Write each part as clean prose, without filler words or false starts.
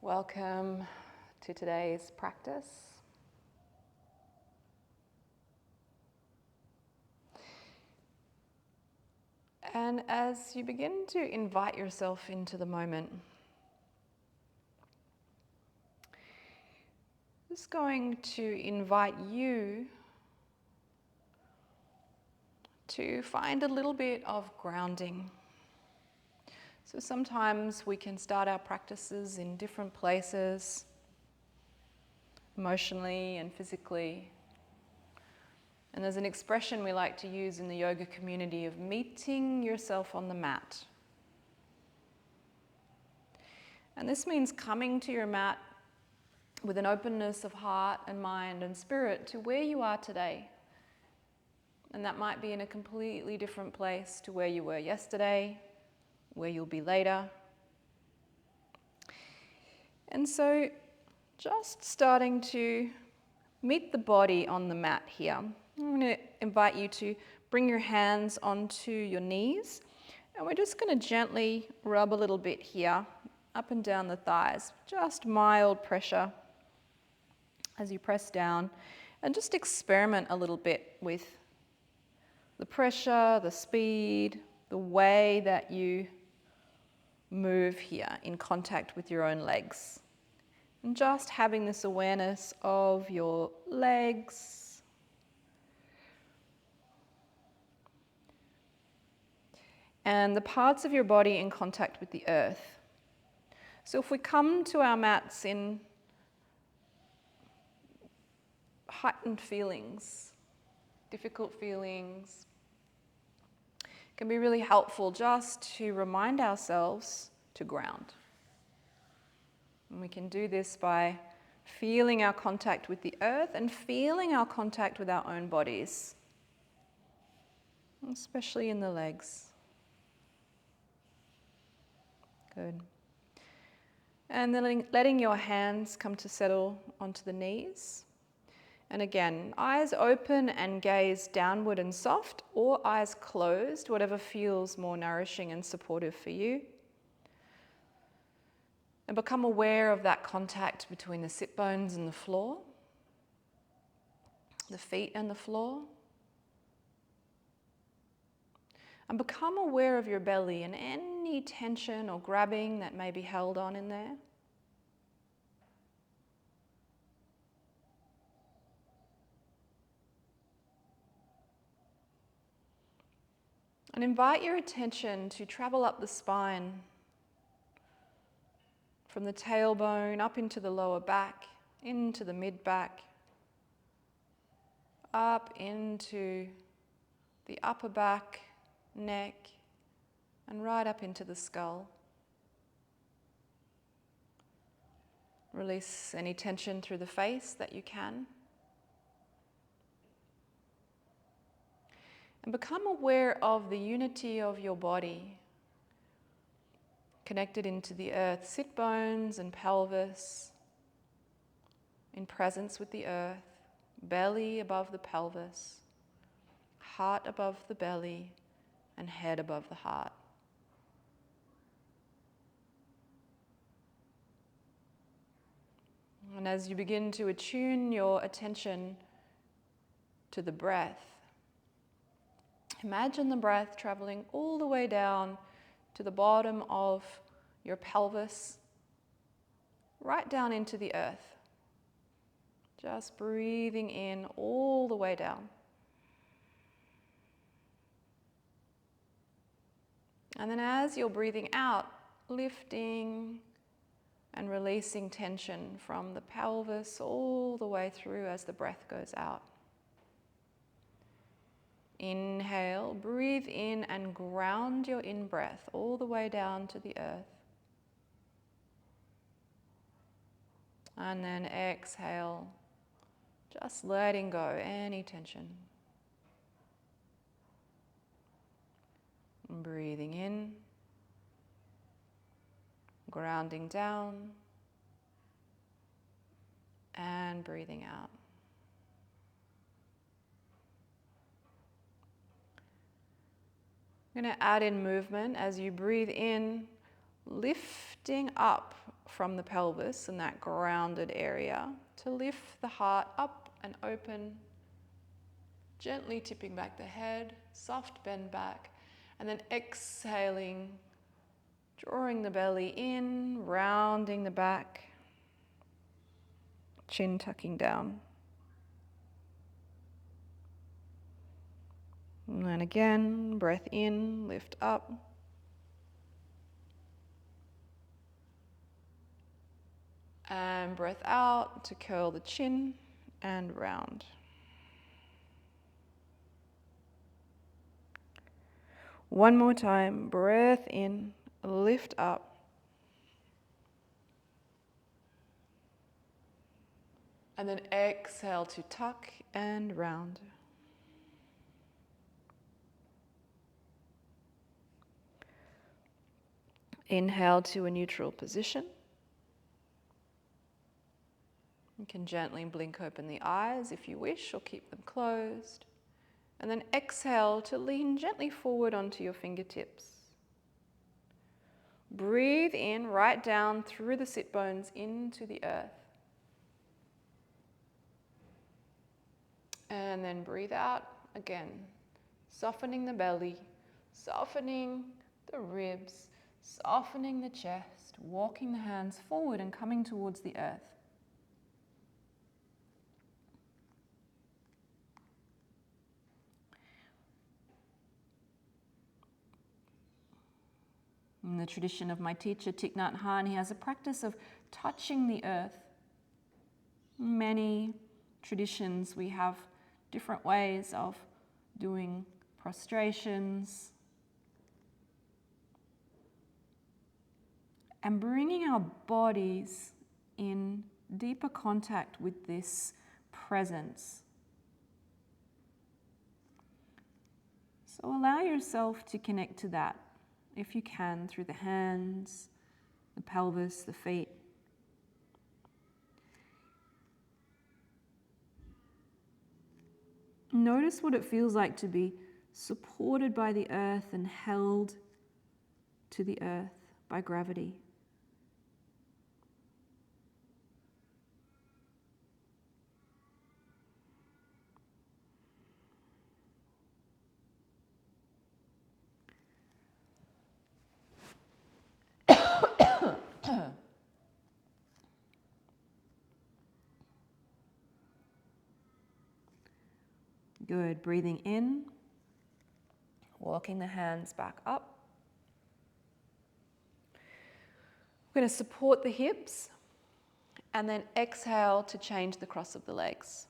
Welcome to today's practice. And as you begin to invite yourself into the moment, I'm just going to invite you to find a little bit of grounding. So sometimes we can start our practices in different places, emotionally and physically. And there's an expression we like to use in the yoga community of meeting yourself on the mat. And this means coming to your mat with an openness of heart and mind and spirit to where you are today. And that might be in a completely different place to where you were yesterday, where you'll be later. And so just starting to meet the body on the mat here. I'm going to invite you to bring your hands onto your knees, and we're just going to gently rub a little bit here, up and down the thighs, just mild pressure as you press down, and just experiment a little bit with the pressure, the speed, the way that you move here in contact with your own legs. And just having this awareness of your legs, and the parts of your body in contact with the earth. So if we come to our mats in heightened feelings, difficult feelings, it can be really helpful just to remind ourselves to ground. And we can do this by feeling our contact with the earth and feeling our contact with our own bodies, especially in the legs. Good. And then letting your hands come to settle onto the knees. And again, eyes open and gaze downward and soft, or eyes closed, whatever feels more nourishing and supportive for you. And become aware of that contact between the sit bones and the floor, the feet and the floor. And become aware of your belly and any tension or grabbing that may be held on in there. And invite your attention to travel up the spine, from the tailbone up into the lower back, into the mid-back, up into the upper back, neck, and right up into the skull. Release any tension through the face that you can. And become aware of the unity of your body, connected into the earth, sit bones and pelvis, in presence with the earth, belly above the pelvis, heart above the belly, and head above the heart. And as you begin to attune your attention to the breath, imagine the breath traveling all the way down to the bottom of your pelvis, right down into the earth. Just breathing in all the way down. And then as you're breathing out, lifting and releasing tension from the pelvis all the way through as the breath goes out. Inhale, breathe in and ground your in-breath all the way down to the earth. And then exhale, just letting go any tension. And breathing in, grounding down, and breathing out. I'm going to add in movement as you breathe in, lifting up from the pelvis and that grounded area to lift the heart up and open, gently tipping back the head, soft bend back, and then exhaling, drawing the belly in, rounding the back, chin tucking down. And then again, breath in, lift up. And breath out to curl the chin and round. One more time, breath in, lift up. And then exhale to tuck and round. Inhale to a neutral position. You can gently blink open the eyes if you wish, or keep them closed. And then exhale to lean gently forward onto your fingertips. Breathe in, right down through the sit bones into the earth. And then breathe out again, softening the belly, softening the ribs, softening the chest, walking the hands forward and coming towards the earth. In the tradition of my teacher, Thich Nhat Hanh, he has a practice of touching the earth. In many traditions, we have different ways of doing prostrations and bringing our bodies in deeper contact with this presence. So allow yourself to connect to that, if you can, through the hands, the pelvis, the feet. Notice what it feels like to be supported by the earth and held to the earth by gravity. Good. Breathing in, walking the hands back up. We're going to support the hips and then exhale to change the cross of the legs.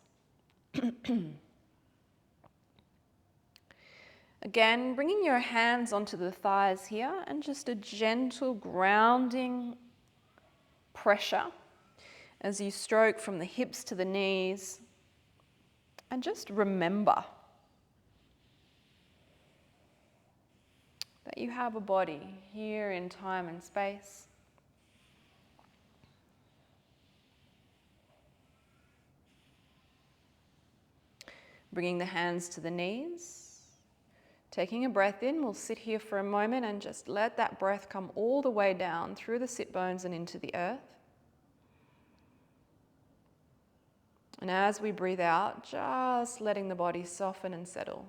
Again, bringing your hands onto the thighs here and just a gentle grounding pressure as you stroke from the hips to the knees. And just remember that you have a body here in time and space. Bringing the hands to the knees. Taking a breath in, we'll sit here for a moment and just let that breath come all the way down through the sit bones and into the earth. And as we breathe out, just letting the body soften and settle.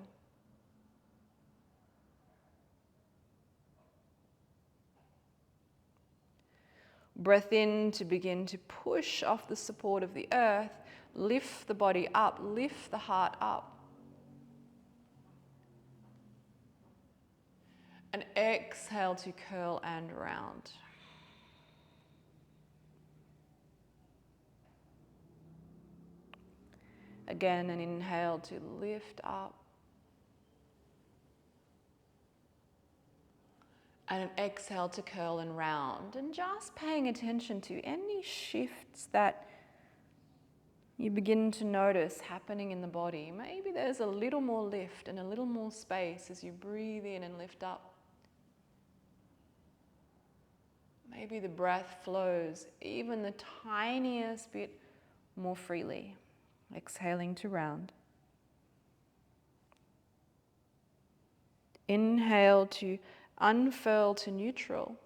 Breath in to begin to push off the support of the earth, lift the body up, lift the heart up. And exhale to curl and round. Again, an inhale to lift up. And an exhale to curl and round. And just paying attention to any shifts that you begin to notice happening in the body. Maybe there's a little more lift and a little more space as you breathe in and lift up. Maybe the breath flows even the tiniest bit more freely. Exhaling to round. Inhale to unfurl to neutral.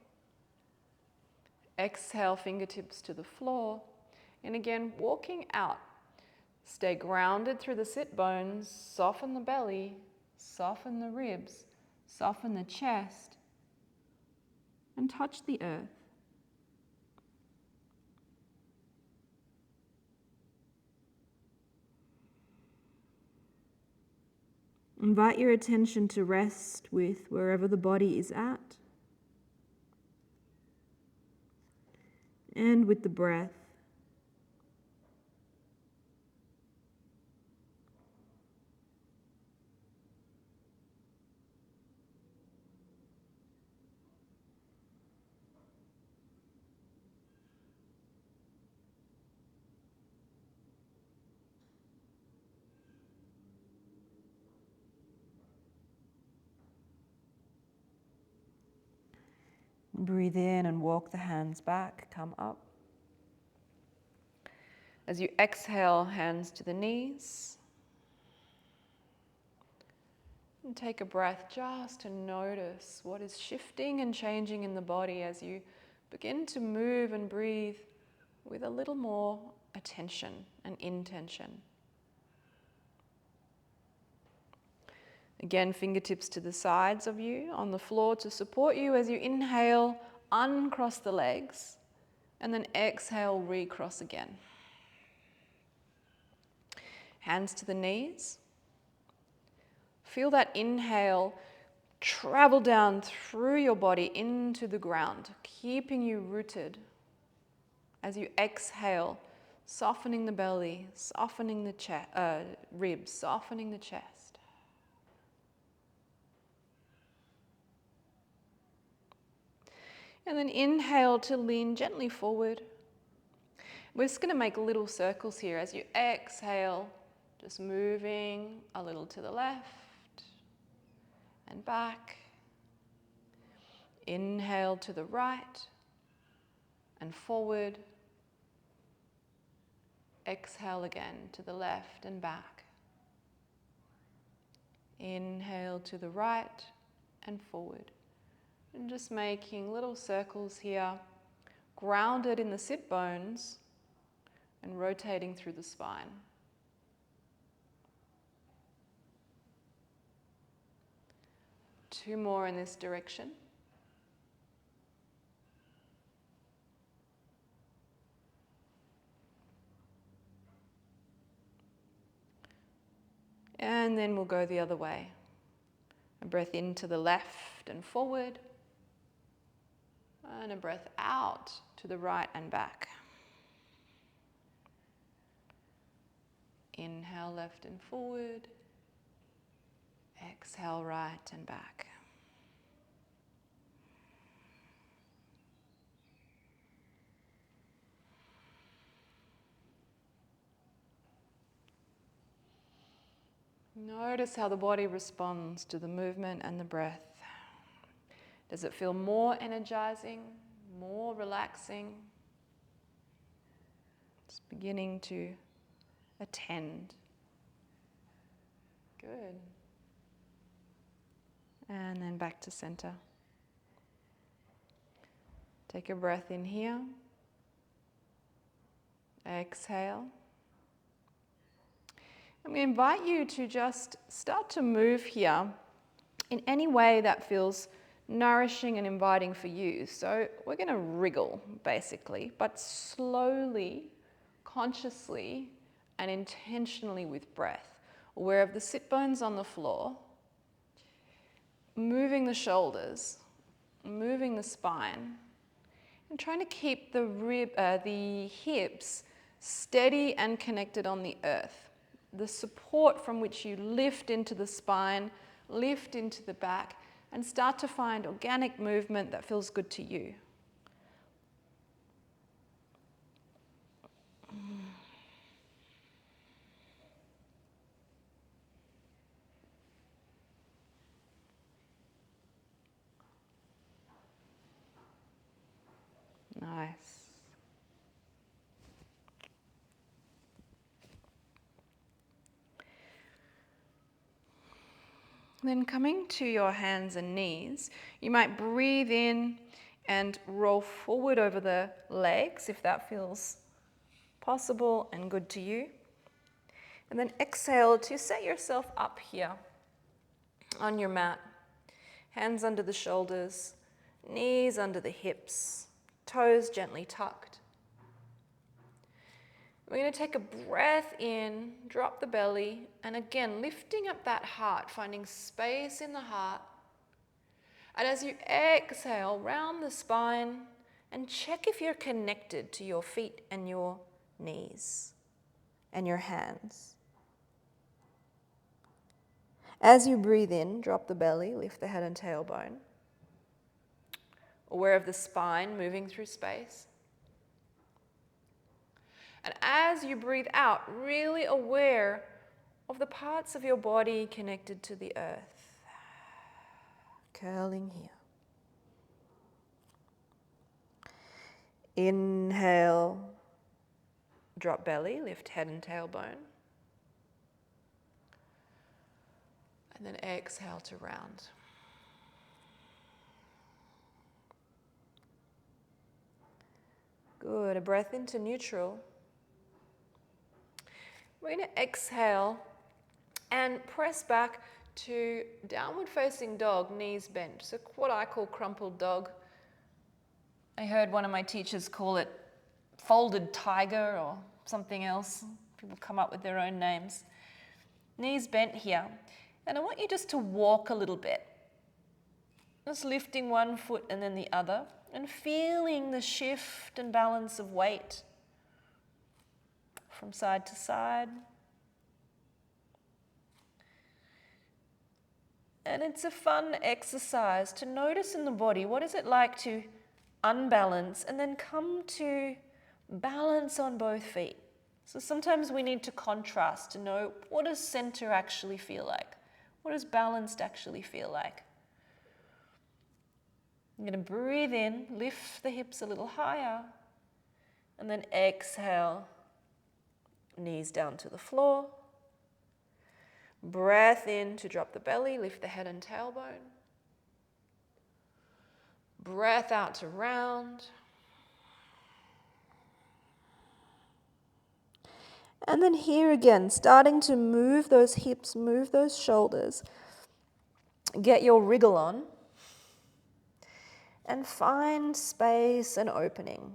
Exhale, fingertips to the floor. And again, walking out. Stay grounded through the sit bones. Soften the belly, soften the ribs, soften the chest, and touch the earth. Invite your attention to rest with wherever the body is at and with the breath. Breathe in and walk the hands back, come up. As you exhale, hands to the knees. And take a breath just to notice what is shifting and changing in the body as you begin to move and breathe with a little more attention and intention. Again, fingertips to the sides of you on the floor to support you as you inhale, uncross the legs, and then exhale, recross again. Hands to the knees. Feel that inhale travel down through your body into the ground, keeping you rooted. As you exhale, softening the belly, softening the ribs, softening the chest. And then inhale to lean gently forward. We're just going to make little circles here as you exhale, just moving a little to the left and back. Inhale to the right and forward. Exhale again to the left and back. Inhale to the right and forward. And just making little circles here, grounded in the sit bones and rotating through the spine. Two more in this direction. And then we'll go the other way. A breath into the left and forward. And a breath out to the right and back. Inhale left and forward. Exhale right and back. Notice how the body responds to the movement and the breath. Does it feel more energizing, more relaxing? It's beginning to attend. Good. And then back to center. Take a breath in here. Exhale. And we invite you to just start to move here in any way that feels nourishing and inviting for you. So we're going to wriggle, basically, but slowly, consciously, and intentionally with breath. Aware of the sit bones on the floor, moving the shoulders, moving the spine, and trying to keep the hips steady and connected on the earth. The support from which you lift into the spine, lift into the back, and start to find organic movement that feels good to you. Nice. Then coming to your hands and knees, you might breathe in and roll forward over the legs if that feels possible and good to you. And then exhale to set yourself up here on your mat. Hands under the shoulders, knees under the hips, toes gently tucked. We're going to take a breath in, drop the belly, and again, lifting up that heart, finding space in the heart. And as you exhale, round the spine and check if you're connected to your feet and your knees and your hands. As you breathe in, drop the belly, lift the head and tailbone. Aware of the spine moving through space. And as you breathe out, really aware of the parts of your body connected to the earth. Curling here. Inhale, drop belly, lift head and tailbone. And then exhale to round. Good, a breath into neutral. We're going to exhale and press back to downward facing dog, knees bent. So what I call crumpled dog. I heard one of my teachers call it folded tiger or something else. People come up with their own names. Knees bent here. And I want you just to walk a little bit. Just lifting one foot and then the other and feeling the shift and balance of weight from side to side. And it's a fun exercise to notice in the body, what is it like to unbalance and then come to balance on both feet. So sometimes we need to contrast to know, what does center actually feel like? What does balanced actually feel like? I'm going to breathe in, lift the hips a little higher, and then exhale, knees down to the floor. Breath in to drop the belly, lift the head and tailbone. Breath out to round. And then here again, starting to move those hips, move those shoulders. Get your wriggle on. And find space and opening.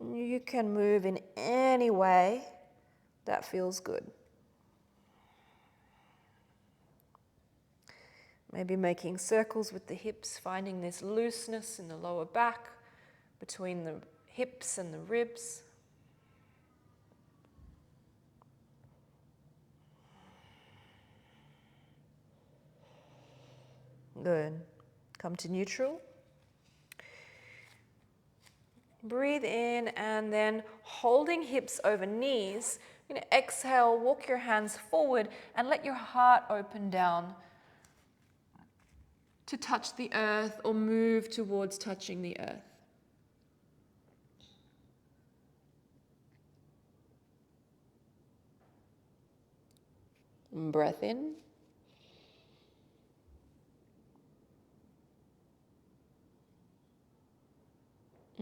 You can move in any way that feels good. Maybe making circles with the hips, finding this looseness in the lower back, between the hips and the ribs. Good. Come to neutral. Breathe in and then holding hips over knees. You're going to exhale, walk your hands forward and let your heart open down to touch the earth or move towards touching the earth. And breath in.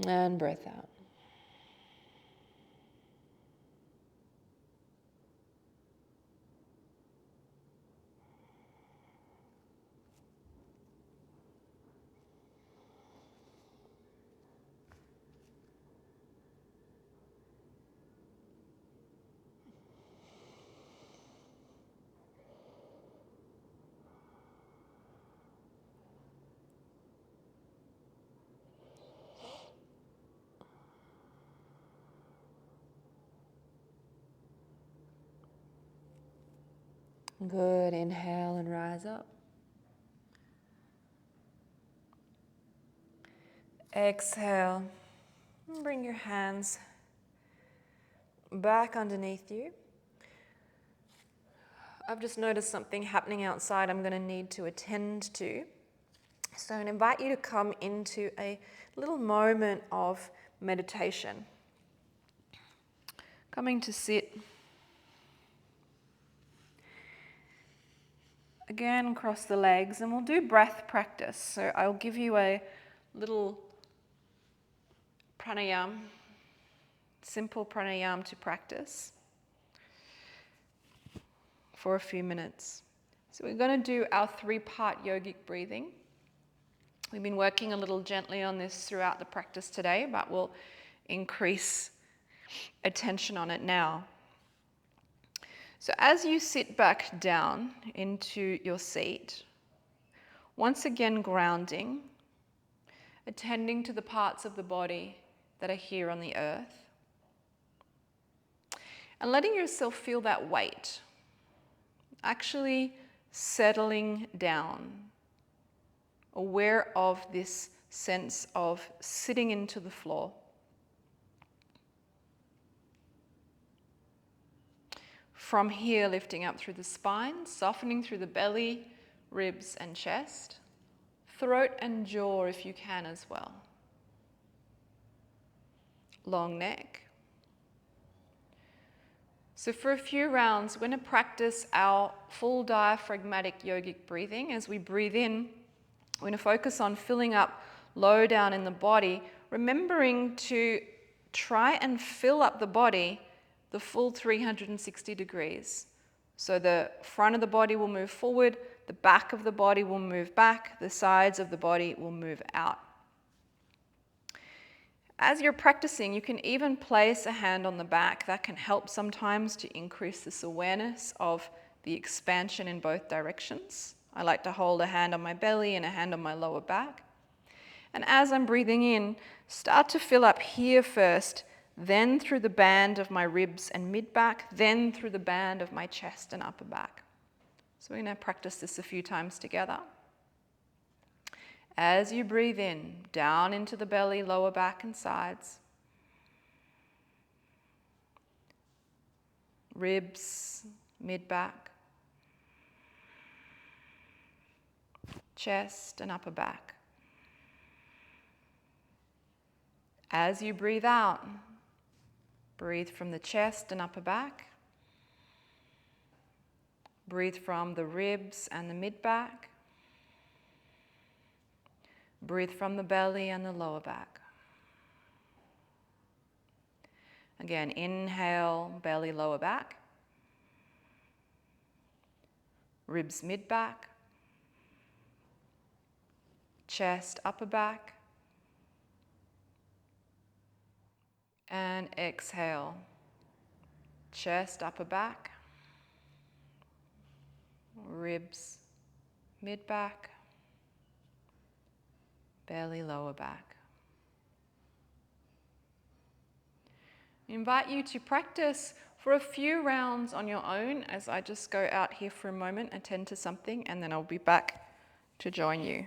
And breath out. Good. Inhale and rise up. Exhale. Bring your hands back underneath you. I've just noticed something happening outside I'm going to need to attend to. So I invite you to come into a little moment of meditation. Coming to sit. again, cross the legs, and we'll do breath practice. So I'll give you a little pranayam, simple pranayam to practice for a few minutes. So we're going to do our 3-part yogic breathing. We've been working a little gently on this throughout the practice today, but we'll increase attention on it now. So as you sit back down into your seat, once again grounding, attending to the parts of the body that are here on the earth, and letting yourself feel that weight, actually settling down, aware of this sense of sitting into the floor. From here, lifting up through the spine, softening through the belly, ribs and chest, throat and jaw if you can as well. Long neck. So for a few rounds, we're going to practice our full diaphragmatic yogic breathing. As we breathe in, we're going to focus on filling up low down in the body, remembering to try and fill up the body the full 360 degrees. So the front of the body will move forward, the back of the body will move back, the sides of the body will move out. As you're practicing, you can even place a hand on the back. That can help sometimes to increase this awareness of the expansion in both directions. I like to hold a hand on my belly and a hand on my lower back. And as I'm breathing in, start to fill up here first, then through the band of my ribs and mid-back, then through the band of my chest and upper back. So we're going to practice this a few times together. As you breathe in, down into the belly, lower back and sides. Ribs, mid-back. Chest and upper back. As you breathe out, breathe from the chest and upper back. Breathe from the ribs and the mid-back. Breathe from the belly and the lower back. Again, inhale, belly, lower back. Ribs, mid-back. Chest, upper back. And exhale, chest, upper back. Ribs, mid-back. Belly, lower back. I invite you to practice for a few rounds on your own as I just go out here for a moment, attend to something, and then I'll be back to join you.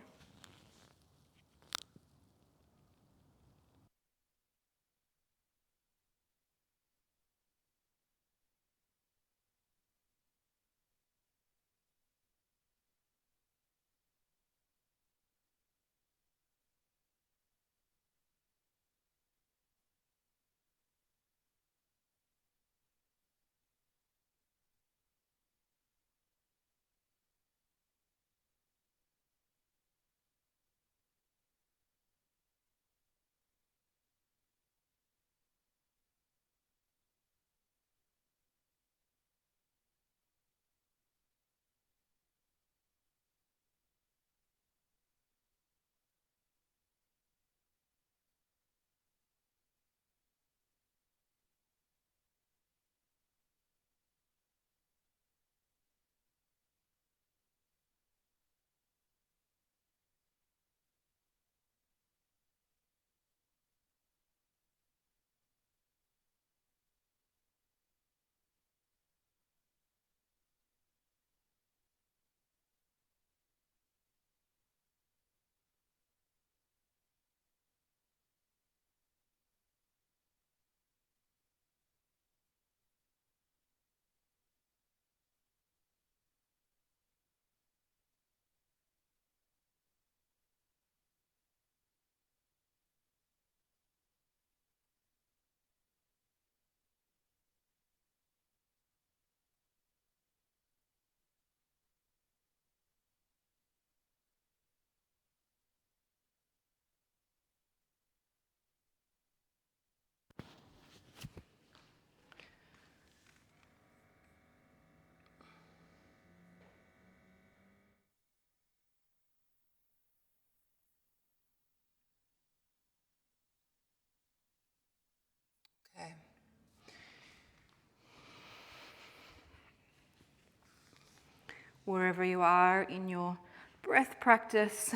wherever you are in your breath practice.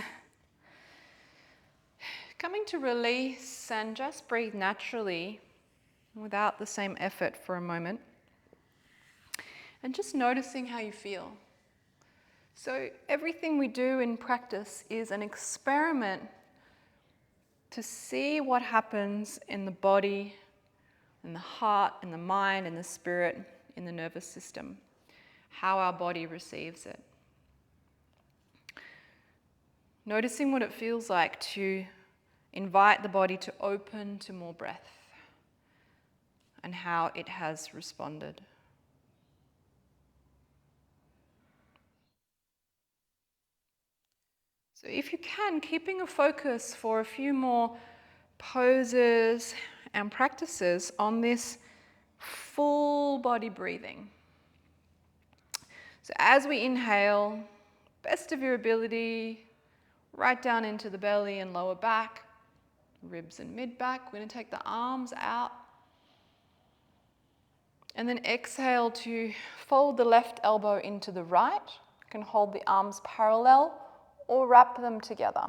Coming to release and just breathe naturally without the same effort for a moment. And just noticing how you feel. So everything we do in practice is an experiment to see what happens in the body, in the heart, in the mind, in the spirit, in the nervous system, how our body receives it. Noticing what it feels like to invite the body to open to more breath and how it has responded. So if you can, keeping a focus for a few more poses and practices on this full body breathing. So as we inhale, best of your ability, right down into the belly and lower back, ribs and mid-back. We're going to take the arms out. And then exhale to fold the left elbow into the right. You can hold the arms parallel or wrap them together.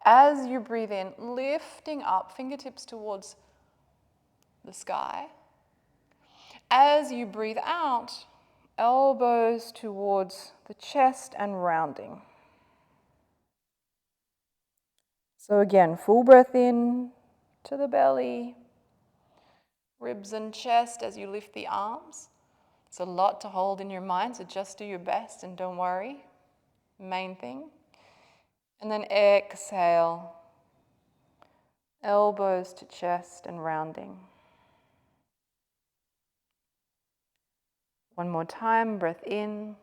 As you breathe in, lifting up, fingertips towards the sky. As you breathe out, elbows towards the chest and rounding. So again, full breath in to the belly, ribs and chest as you lift the arms. It's a lot to hold in your mind, so just do your best and don't worry. Main thing. And then exhale, elbows to chest and rounding. One more time, breath in.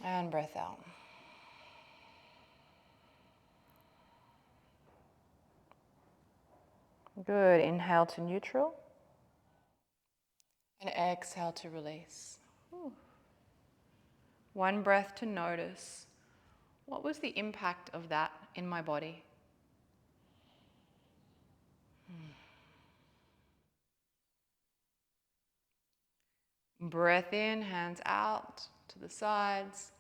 And breath out. Good. Inhale to neutral. And exhale to release. One breath to notice. What was the impact of that in my body? Breath in, hands out to the sides.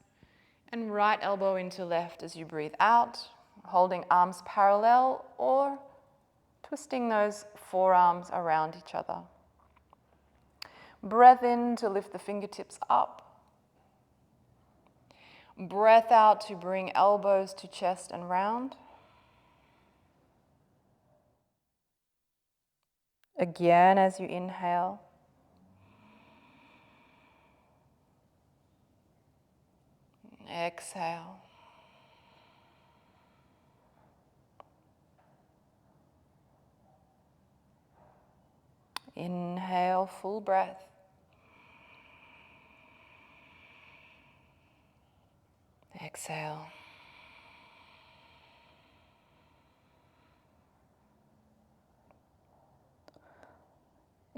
And right elbow into left as you breathe out, holding arms parallel or twisting those forearms around each other. Breath in to lift the fingertips up. Breath out to bring elbows to chest and round. Again as you inhale. Exhale. Inhale, full breath. Exhale.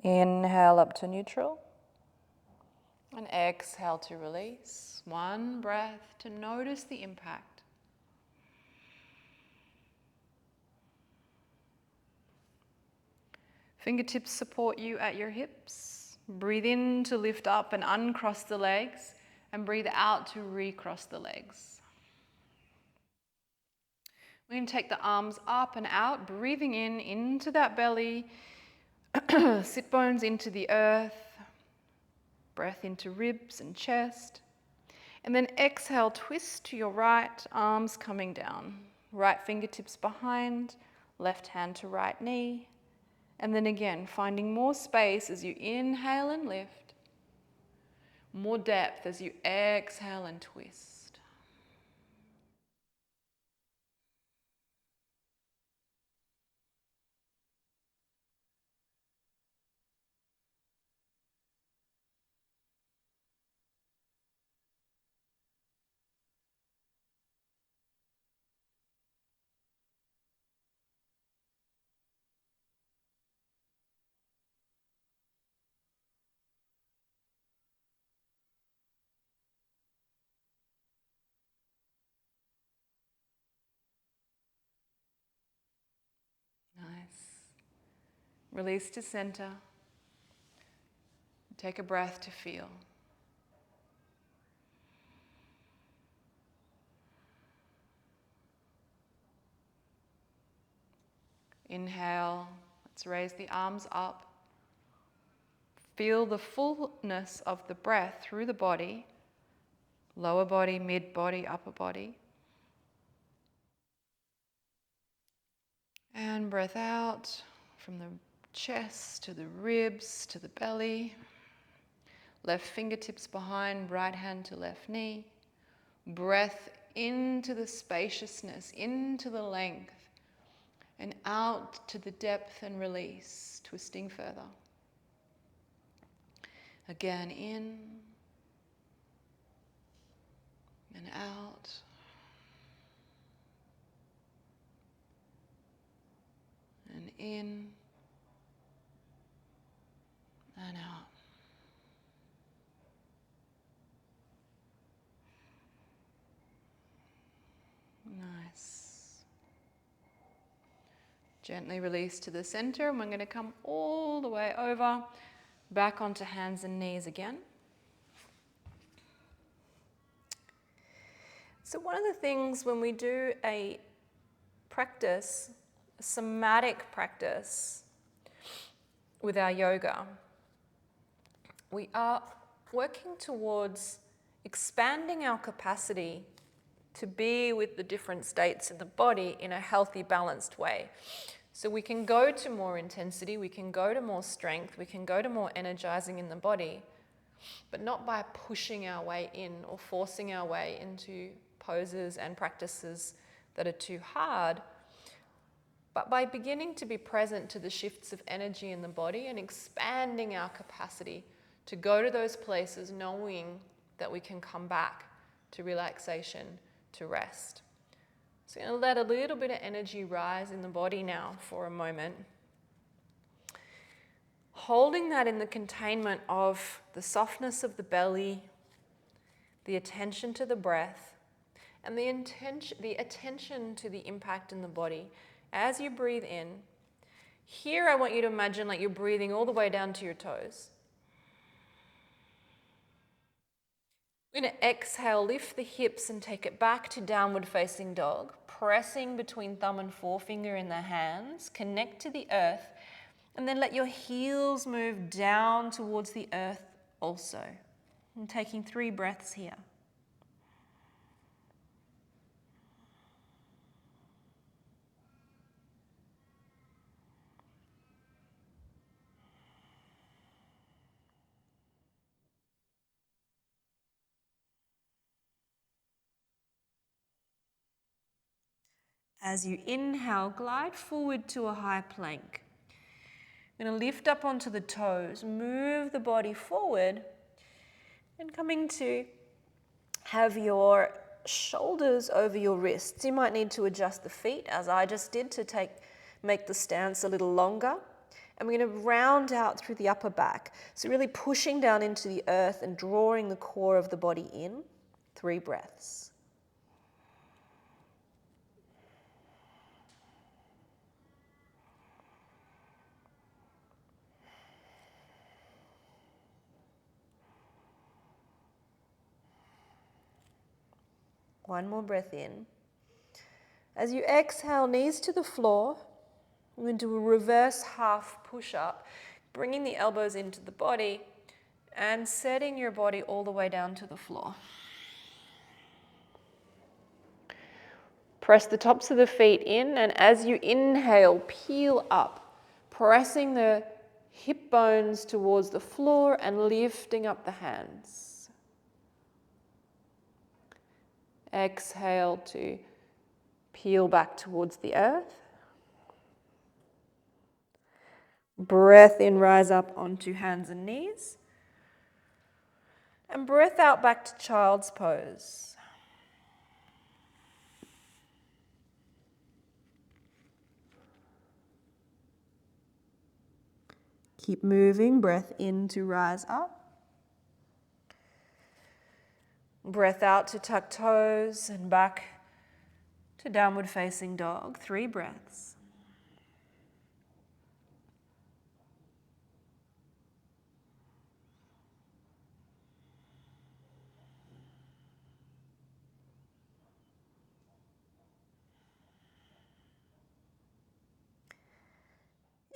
Inhale up to neutral. And exhale to release. One breath to notice the impact. Fingertips support you at your hips. Breathe in to lift up and uncross the legs, and breathe out to recross the legs. We're going to take the arms up and out, breathing in into that belly, sit bones into the earth, breath into ribs and chest. And then exhale, twist to your right, arms coming down. Right fingertips behind, left hand to right knee. And then again, finding more space as you inhale and lift. More depth as you exhale and twist. Release to center. Take a breath to feel. Inhale. Let's raise the arms up. Feel the fullness of the breath through the body. Lower body, mid body, upper body. And breath out from the chest to the ribs to the belly. Left fingertips behind, right hand to left knee. Breath into the spaciousness, into the length, and out to the depth and release, twisting further. Again, in and out. And in and out. Nice. Gently release to the center, and we're going to come all the way over, back onto hands and knees again. So one of the things when we do a practice, a somatic practice with our yoga, we are working towards expanding our capacity to be with the different states in the body in a healthy, balanced way. So we can go to more intensity, we can go to more strength, we can go to more energizing in the body, but not by pushing our way in or forcing our way into poses and practices that are too hard, but by beginning to be present to the shifts of energy in the body and expanding our capacity to go to those places knowing that we can come back to relaxation, to rest. So I'm going to let a little bit of energy rise in the body now for a moment. Holding that in the containment of the softness of the belly, the attention to the breath, and the attention to the impact in the body. As you breathe in, here I want you to imagine like you're breathing all the way down to your toes. We're going to exhale, lift the hips and take it back to downward facing dog, pressing between thumb and forefinger in the hands, connect to the earth, and then let your heels move down towards the earth also. I'm taking 3 breaths here. As you inhale, glide forward to a high plank. You're going to lift up onto the toes, move the body forward, and coming to have your shoulders over your wrists. You might need to adjust the feet, as I just did, to make the stance a little longer. And we're going to round out through the upper back. So really pushing down into the earth and drawing the core of the body in. 3 breaths. One more breath in. As you exhale, knees to the floor, we're going to do a reverse half push-up, bringing the elbows into the body and setting your body all the way down to the floor. Press the tops of the feet in, and as you inhale, peel up, pressing the hip bones towards the floor and lifting up the hands. Exhale to peel back towards the earth. Breath in, rise up onto hands and knees. And breath out back to child's pose. Keep moving, breath in to rise up. Breath out to tuck toes and back to downward facing dog. 3 breaths.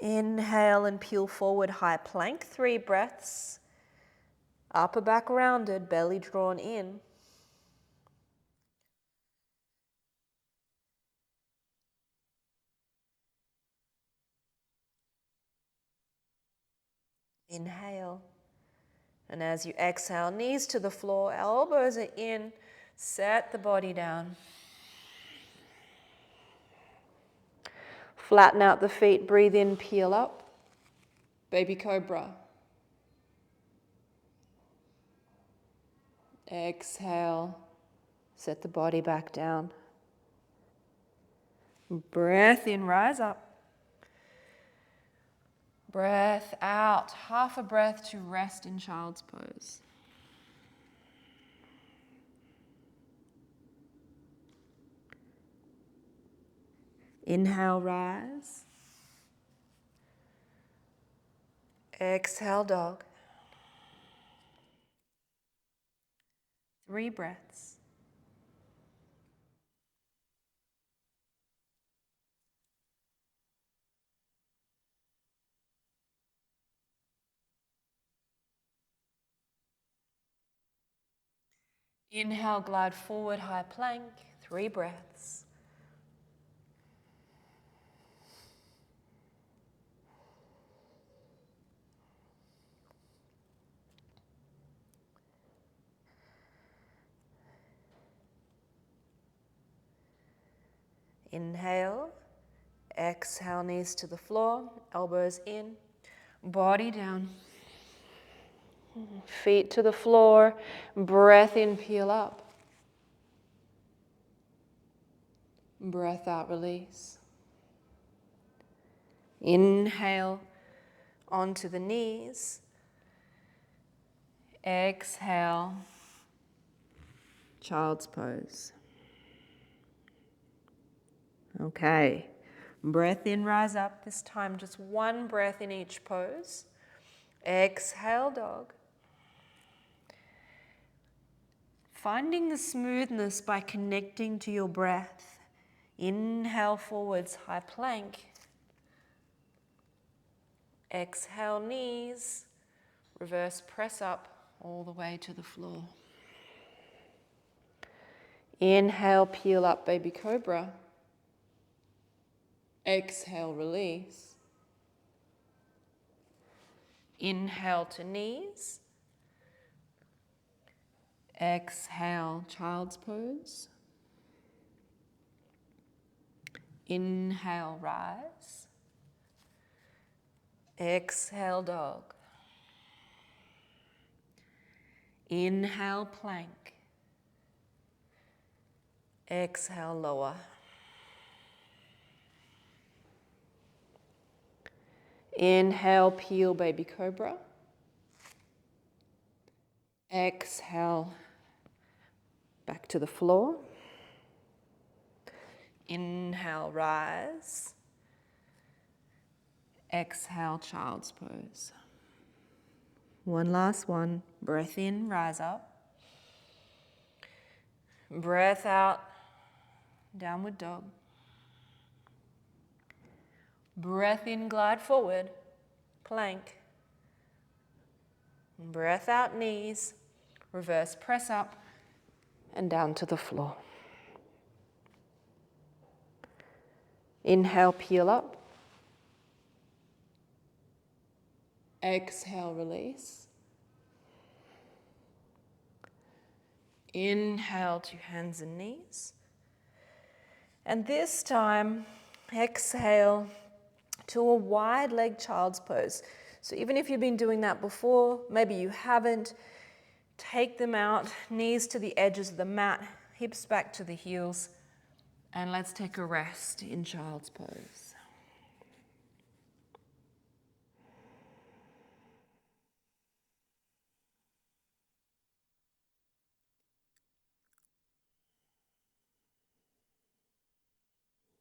Inhale and peel forward, high plank, 3 breaths. Upper back rounded, belly drawn in. Inhale. And as you exhale, knees to the floor, elbows are in, set the body down. Flatten out the feet, breathe in, peel up. Baby cobra. Exhale, set the body back down. Breath in, rise up. Breath out, half a breath to rest in child's pose. Inhale, rise. Exhale, dog. 3 breaths. Inhale, glide forward, high plank, 3 breaths. Inhale, exhale, knees to the floor, elbows in, body down. Feet to the floor, breath in, peel up. Breath out, release. Inhale, onto the knees. Exhale, child's pose. Okay, breath in, rise up. This time just 1 breath in each pose. Exhale, dog. Finding the smoothness by connecting to your breath. Inhale forwards, high plank. Exhale, knees. Reverse press up all the way to the floor. Inhale, peel up, baby cobra. Exhale, release. Inhale to knees. Exhale, child's pose. Inhale, rise. Exhale, dog. Inhale, plank. Exhale, lower. Inhale, peel, baby cobra. Exhale, back to the floor. Inhale, rise. Exhale, child's pose. One last one. Breath in, rise up. Breath out, downward dog. Breath in, glide forward, plank. Breath out, knees. Reverse press up and down to the floor. Inhale, peel up. Exhale, release. Inhale to hands and knees. And this time, exhale to a wide leg child's pose. So even if you've been doing that before, maybe you haven't, take them out, knees to the edges of the mat, hips back to the heels, and let's take a rest in child's pose.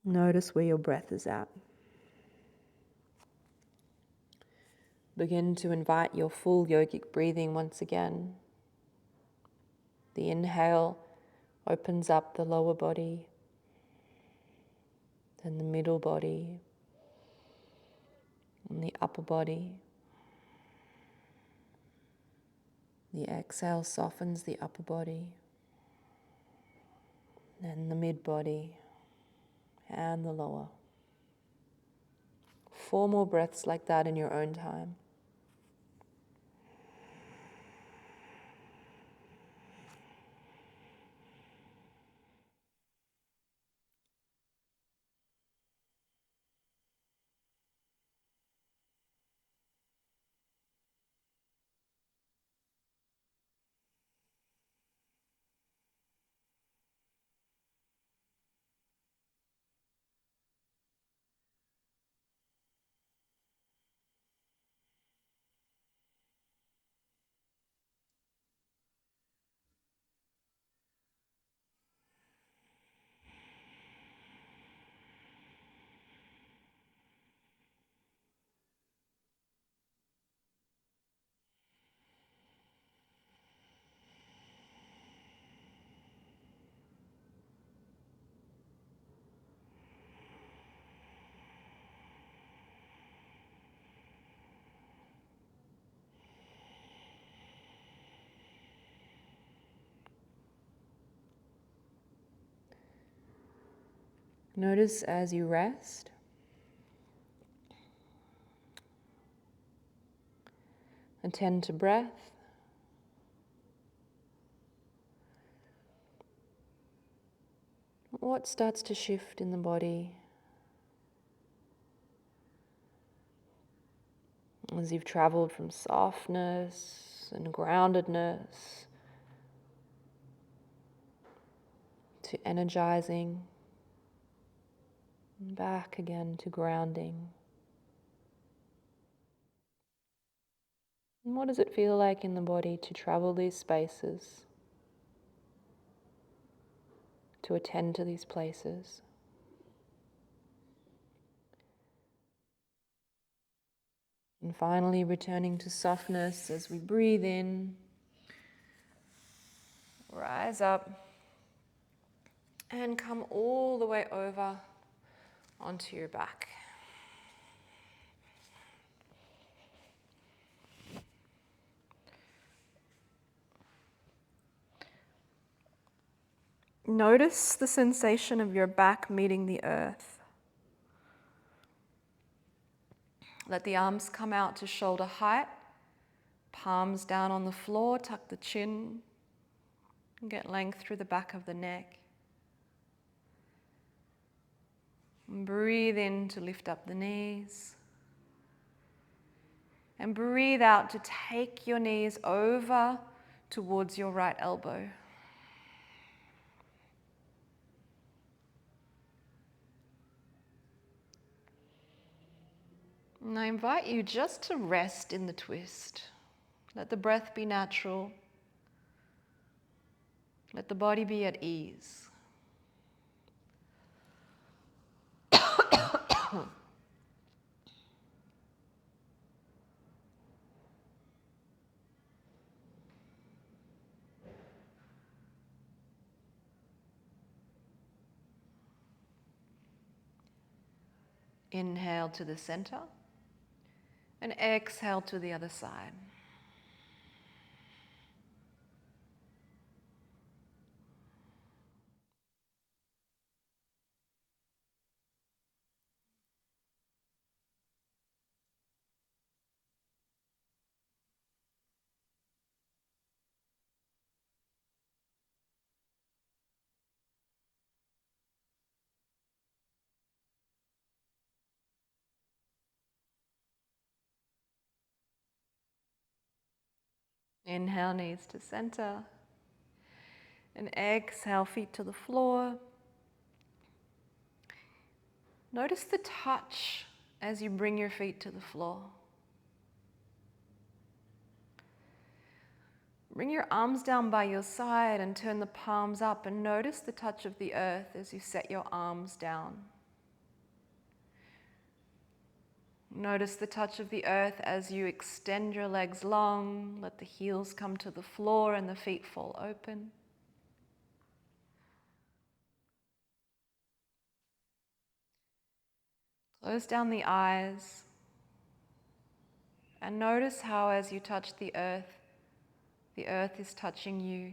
Notice where your breath is at. Begin to invite your full yogic breathing once again. The inhale opens up the lower body, then the middle body, and the upper body. The exhale softens the upper body, then the mid body, and the lower. 4 more breaths like that in your own time. Notice as you rest, attend to breath. What starts to shift in the body as you've traveled from softness and groundedness to energizing, and back again to grounding? And what does it feel like in the body to travel these spaces, to attend to these places? And finally, returning to softness as we breathe in, rise up, and come all the way over onto your back. Notice the sensation of your back meeting the earth. Let the arms come out to shoulder height, palms down on the floor, tuck the chin, and get length through the back of the neck. And breathe in to lift up the knees. And breathe out to take your knees over towards your right elbow. And I invite you just to rest in the twist. Let the breath be natural. Let the body be at ease. Inhale to the center and exhale to the other side. Inhale, knees to center. And exhale, feet to the floor. Notice the touch as you bring your feet to the floor. Bring your arms down by your side and turn the palms up, and notice the touch of the earth as you set your arms down. Notice the touch of the earth as you extend your legs long, let the heels come to the floor and the feet fall open. Close down the eyes. And notice how as you touch the earth is touching you.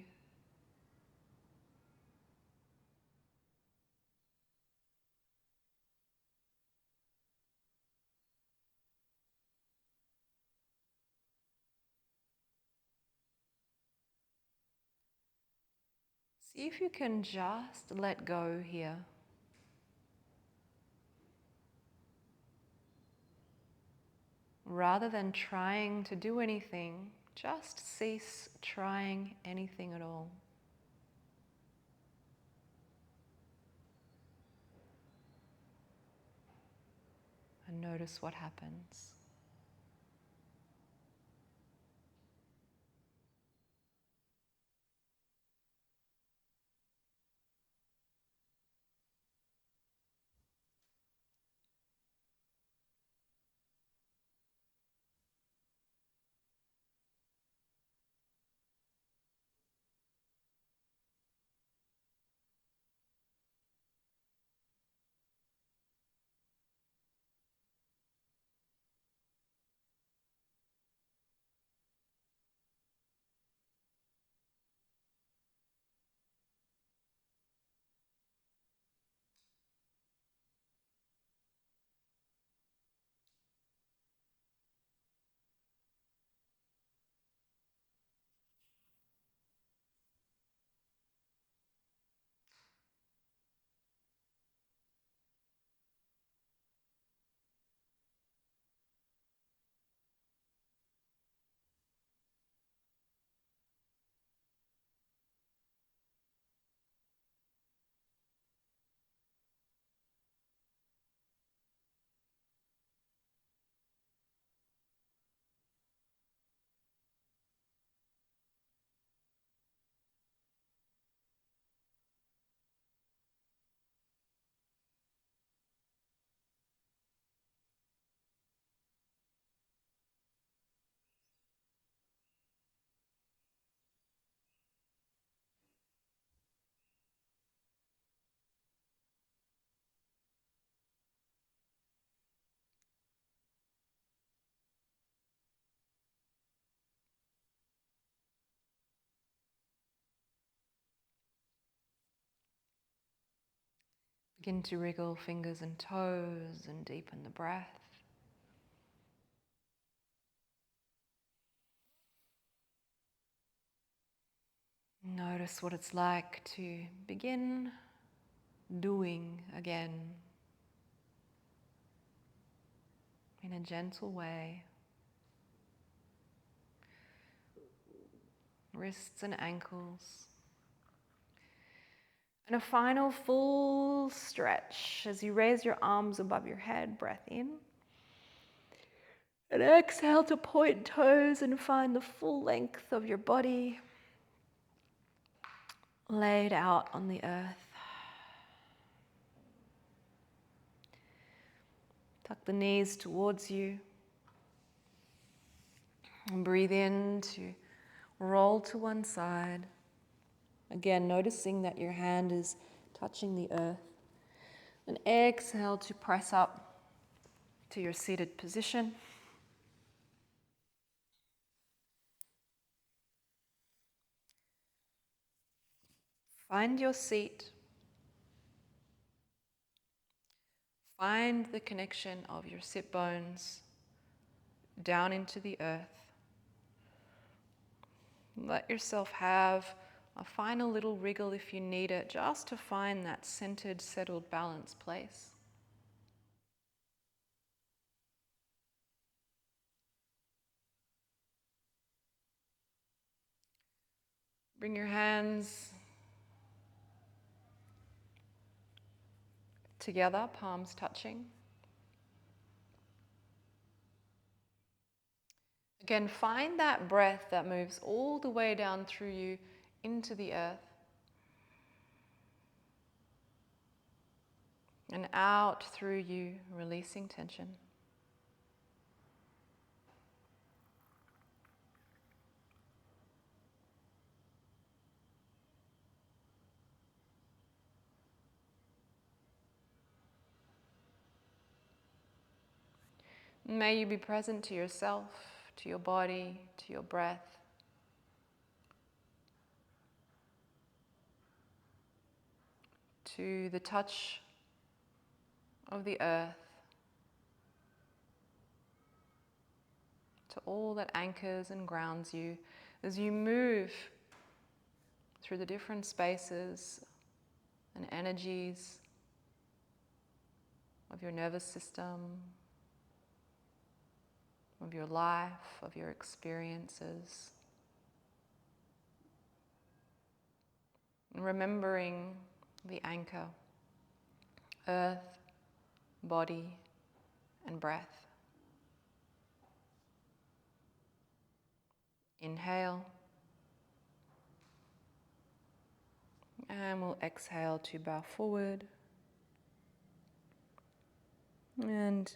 See if you can just let go here. Rather than trying to do anything, just cease trying anything at all. And notice what happens. Begin to wriggle fingers and toes and deepen the breath. Notice what it's like to begin doing again in a gentle way. Wrists and ankles. And a final full stretch as you raise your arms above your head, breath in. And exhale to point toes and find the full length of your body laid out on the earth. Tuck the knees towards you. And breathe in to roll to one side. Again, noticing that your hand is touching the earth. And exhale to press up to your seated position. Find your seat. Find the connection of your sit bones down into the earth. Let yourself have a final little wriggle if you need it, just to find that centered, settled, balanced place. Bring your hands together, palms touching. Again, find that breath that moves all the way down through you into the earth. And out through you, releasing tension. May you be present to yourself, to your body, to your breath. To the touch of the earth, to all that anchors and grounds you as you move through the different spaces and energies of your nervous system, of your life, of your experiences. And remembering the anchor, earth, body, and breath. Inhale. And we'll exhale to bow forward. And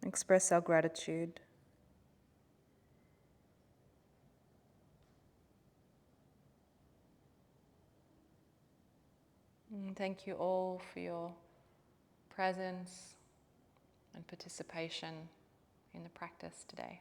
express our gratitude. And thank you all for your presence and participation in the practice today.